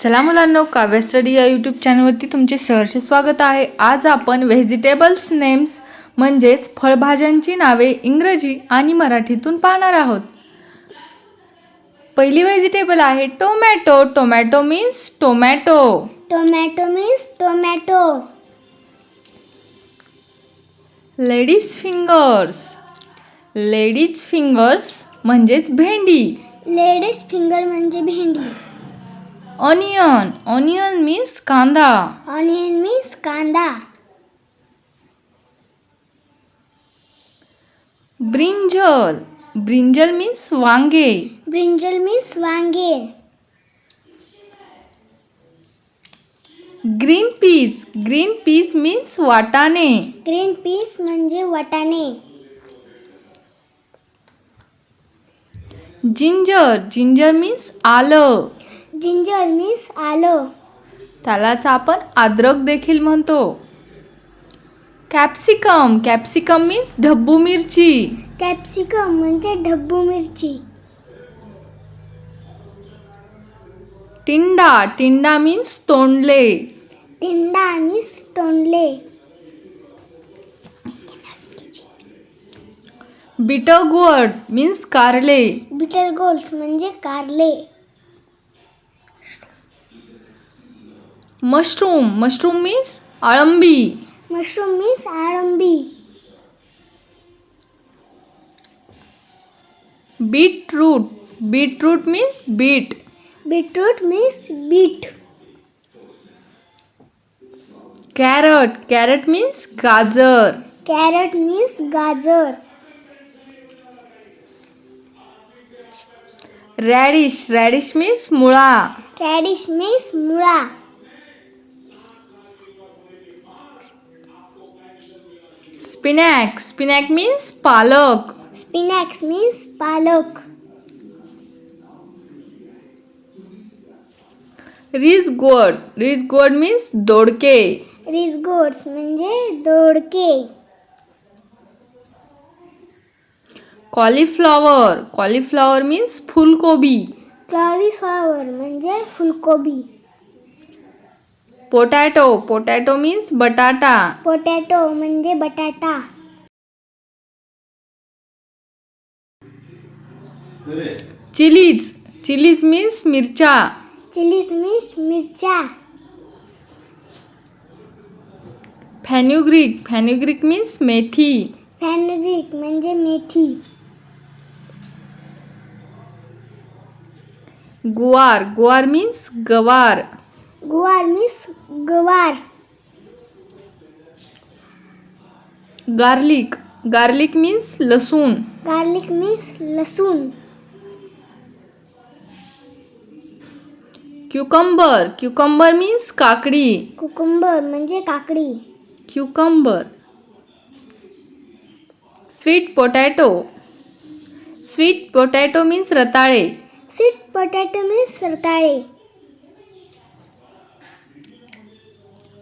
चला मुलांनो, काव्य स्टडी या यूट्यूब चॅनलवरती तुमचे सहर्ष स्वागत आहे. आज आपण व्हेजिटेबल्स नेम्स म्हणजेच फळभाज्यांची नावे इंग्रजी आणि मराठीतून पाहणार आहोत. पहिली व्हेजिटेबल आहे tomato. Tomato means tomato. Tomato means tomato. Ladies fingers. Ladies fingers म्हणजेच भेंडी. लेडीज फिंगर म्हणजे भेंडी. ऑनियन. ऑनियन मीन्स कांदा. ऑनियन मीन्स कांदा. ब्रिंजल. ब्रिंजल मीन्स वांगे. ब्रिंजल मीन्स वांगे. Green peas. Green peas means वाटाणे. ग्रीन पीस म्हणजे वाटाणे. जिंजर. जिंजर मीन्स आलं. जिंजर मीन्स आलं. त्यालाच आपण अद्रक देखील म्हणतो. कॅप्सिकम. कॅप्सिकम मीन्स ढब्बू मिरची. कॅप्सिकम म्हणजे ढब्बू मिरची. टिंडा. टिंडा मीन्स तोंडले. टिंडा मीन्स तोंडले. बिटर गोर्ड मीन्स कारले. बिटर गोल्ड्स म्हणजे कारले. मशरूम. मशरूम मीन्स अळंबी. मशरूम मीन्स अळंबी. Beetroot. Beetroot means beet. Beetroot means beet. Carrot. Carrot means गाजर. कॅरट मीन्स गाजर. रॅडिश. रॅडिश मीन्स मुळा. रॅडिश मीन्स मुळा. स्पिनॅक. स्पिनॅक मीन्स पालक. स्पिनॅक्स मीन्स पालक. रिस गोड. रिस गोड मीन्स दोडके. रिस गोड्स म्हणजे दोडके. कॉलीफ्लॉवर. कॉलीफ्लॉवर मीन्स फुलकोबी. कॉलीफ्लॉवर म्हणजे फुलकोबी. पोटॅटो. पोटॅटो मीन्स बटाटा. पोटॅटो म्हणजे बटाटा. चिलीज. चिलीज मीन्स मिरच्या. चिलीज मीन्स मिरच्या. फॅन्युग्रीक. फॅन्युग्रीक मीन्स मेथी. फॅनरिक म्हणजे मेथी. गुवार. गुवार मीन्स गवार. गुवार मीन्स गवार. गार्लिक. गार्लिक मीन्स लसूण. गार्लिक मीन्स लसूण. क्युकंबर. क्युकंबर मीन्स काकडी. कुकुंबर म्हणजे काकडी. Cucumber. Sweet potato. Sweet potato means रताळे. स्वीट पोटॅटो मीन्स रताळे.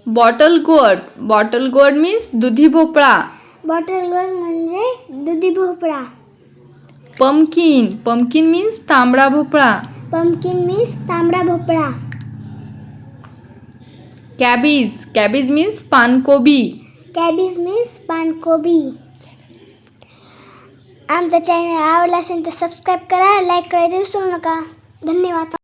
Bottle gourd. Bottle gourd means दुधी भोपळा. बॉटल गोड म्हणजे दुधी भोपळा. पंपकिन. पंपकिन मीन्स तांबडा भोपळा. पंपकिन मीन्स तांबडा भोपळा. कॅबेज. कॅबेज मीन्स पानकोबी. कॅबेज मीन्स पानकोबी. आमचा चॅनल आवडला असेल तर सबस्क्राईब करा, लाईक करायचं विसरू नका. धन्यवाद.